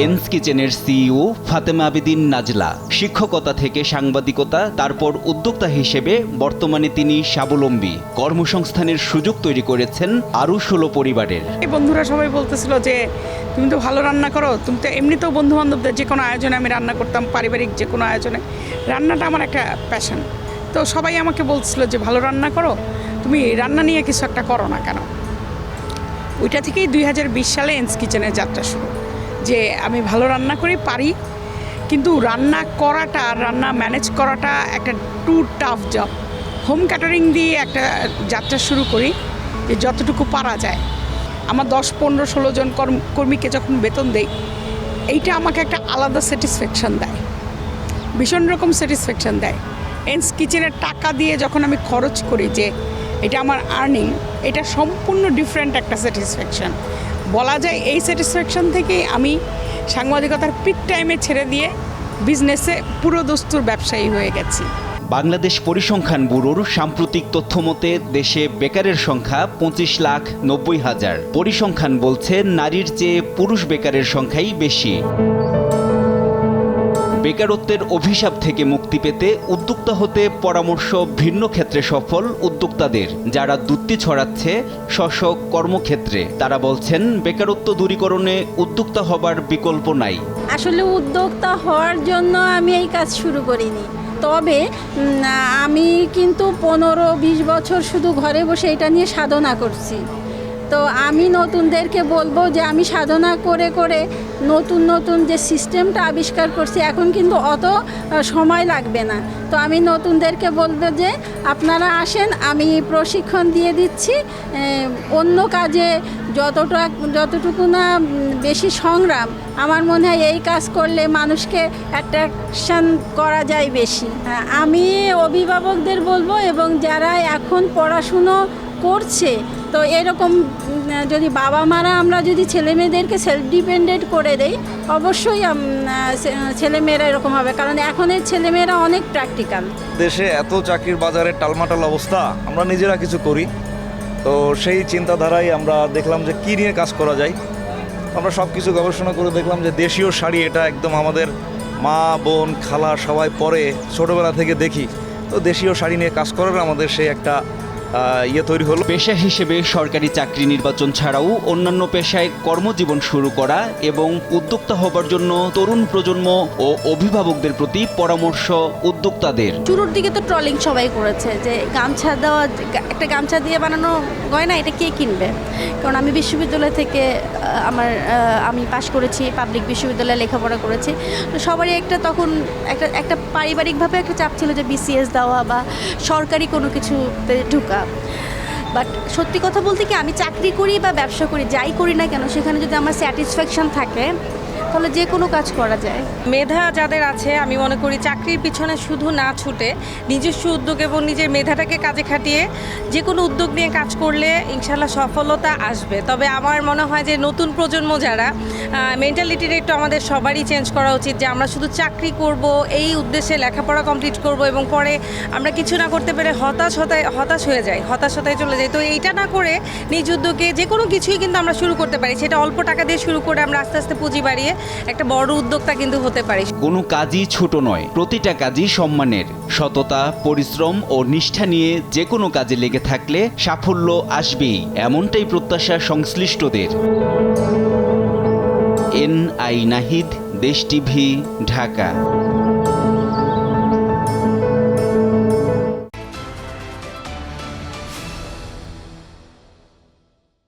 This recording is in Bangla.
এনস কিচেনের সিইও ফাতেমা আবেদিন নাজলা। শিক্ষকতা থেকে সাংবাদিকতা, তারপর উদ্যোক্তা হিসেবে বর্তমানে তিনি স্বাবলম্বী। কর্মসংস্থানের সুযোগ তৈরি করেছেন আরও 16 পরিবারের। বন্ধুরা সবাই বলতেছিল যে তুমি তো ভালো রান্না করো, তুমি তো এমনিতেও বন্ধু বান্ধবদের যে কোনো আয়োজনে আমি রান্না করতাম, পারিবারিক যে কোনো আয়োজনে রান্নাটা আমার একটা প্যাশন। তো সবাই আমাকে বলছিল যে ভালো রান্না করো, তুমি রান্না নিয়ে কিছু একটা করো না কেন। ওইটা থেকেই 2020 সালে এনস কিচেনের যাত্রা শুরু, যে আমি ভালো রান্না করি পারি, কিন্তু রান্না করাটা, রান্না ম্যানেজ করাটা একটা too tough job. Home catering দিয়ে একটা যাত্রা শুরু করি, যে যতটুকু পারা যায়। আমার 10, 15, 16 জন কর্মীকে যখন বেতন দেই, এইটা আমাকে একটা আলাদা স্যাটিসফ্যাকশান দেয়, ভীষণ রকম স্যাটিসফ্যাকশান দেয়। এনস কিচেনের টাকা দিয়ে যখন আমি খরচ করি, যে এটা আমার আর্নিং, এটা সম্পূর্ণ ডিফারেন্ট একটা স্যাটিসফ্যাকশান। বলা যায় এই স্যাটিসফ্যাকশান থেকেই আমি সাংবাদিকতার পিক টাইমে ছেড়ে দিয়ে বিজনেসে পুরো দস্তুর ব্যবসায়ী হয়ে গেছি। বাংলাদেশ পরিসংখ্যান ব্যুরোর সাম্প্রতিক তথ্য মতে দেশে বেকারের সংখ্যা 25,90,000। পরিসংখ্যান বলছে নারীর চেয়ে পুরুষ বেকারের সংখ্যাই বেশি। বেকারত্বের অভিশাপ থেকে মুক্তি পেতে উদ্যোক্তা হতে পরামর্শ ভিন্ন ক্ষেত্রে সফল উদ্যোক্তাদের, যারা দ্যুতি ছড়াচ্ছে স্ব কর্মক্ষেত্রে। তারা বলছেন বেকারত্ব দূরীকরণে উদ্যোক্তা হবার বিকল্প নাই। আসলে উদ্যোক্তা হওয়ার জন্য আমি এই কাজ শুরু করিনি, তবে আমি কিন্তু 15-20 বছর শুধু ঘরে বসে এটা নিয়ে সাধনা করছি। তো আমি নতুনদেরকে বলবো যে আমি সাধনা করে করে নতুন যে সিস্টেমটা আবিষ্কার করছি, এখন কিন্তু অত সময় লাগবে না। তো আমি নতুনদেরকে বলবো যে আপনারা আসেন, আমি প্রশিক্ষণ দিয়ে দিচ্ছি। অন্য কাজে যতটুকু না বেশি সংগ্রাম, আমার মনে হয় এই কাজ করলে মানুষকে অ্যাট্রাকশন করা যায় বেশি। আমি অভিভাবকদের বলবো, এবং যারা এখন পড়াশুনো করছে, তো এরকম যদি বাবা মারা আমরা যদি ছেলেমেয়েদেরকে সেলফ ডিপেন্ডেন্ট করে দেই, অবশ্যই ছেলেমেয়েরা এরকম হবে, কারণ এখনের ছেলেমেয়েরা অনেক প্র্যাকটিক্যাল। দেশে এত চাকরির বাজারে টালমাটাল অবস্থা, আমরা নিজেরা কিছু করি। তো সেই চিন্তাধারায় আমরা দেখলাম যে কী নিয়ে কাজ করা যায়। আমরা সব কিছু গবেষণা করে দেখলাম যে দেশীয় শাড়ি, এটা একদম আমাদের মা বোন খালা সবাই পরে, ছোটোবেলা থেকে দেখি। তো দেশীয় শাড়ি নিয়ে কাজ করার আমাদের সেই একটা তৈরি হলো। পেশা হিসেবে সরকারি চাকরি নির্বাচন ছাড়াও অন্যান্য পেশায় কর্মজীবন শুরু করা এবং উদ্যোক্তা হবার জন্য তরুণ প্রজন্ম ও অভিভাবকদের প্রতি পরামর্শ উদ্যোক্তাদের। শুরুর দিকে তো ট্রলিং সবাই করেছে, যে গামছা দেওয়া, একটা গামছা দিয়ে বানানো গয়না, এটা কে কিনবে? কারণ আমি বিশ্ববিদ্যালয় থেকে আমি পাশ করেছি, পাবলিক বিশ্ববিদ্যালয়ে লেখাপড়া করেছি। তো সবারই তখন একটা পারিবারিকভাবে একটা চাপ ছিল যে বিসিএস দেওয়া বা সরকারি কোনো কিছুতে ঢোকা। বাট সত্যি কথা বলতে কি, আমি চাকরি করি বা ব্যবসা করি, যাই করি না কেন, সেখানে যদি আমার স্যাটিসফ্যাকশন থাকে, তাহলে যে কোনো কাজ করা যায়। মেধা যাদের আছে, আমি মনে করি চাকরির পিছনে শুধু না ছুটে নিজস্ব উদ্যোগ এবং নিজের মেধাটাকে কাজে খাটিয়ে যে কোনো উদ্যোগ নিয়ে কাজ করলে ইনশাল্লাহ সফলতা আসবে। তবে আমার মনে হয় যে নতুন প্রজন্ম যারা, মেন্টালিটিটা একটু আমাদের সবারই চেঞ্জ করা উচিত, যে আমরা শুধু চাকরি করব এই উদ্দেশ্যে লেখাপড়া কমপ্লিট করব এবং পরে আমরা কিছু না করতে পেরে হতাশ হয়ে যাই, হতাশায় চলে যাই। তো এইটা না করে নিজ উদ্যোগে যে কোনো কিছুই কিন্তু আমরা শুরু করতে পারি। সেটা অল্প টাকা দিয়ে শুরু করে আমরা আস্তে আস্তে পুঁজি বাড়িয়ে একটা বড় উদ্যোক্তা কিন্তু হতে পারি। কোনো কাজই ছোট নয়, প্রতিটা কাজই সম্মানের। সততা, পরিশ্রম ও নিষ্ঠা নিয়ে যে কোনো কাজে লেগে থাকলে সাফল্য আসবেই, এমনটাই প্রত্যাশা সংশ্লিষ্টদের। NI নাহিদ, দেশ টিভি, ঢাকা।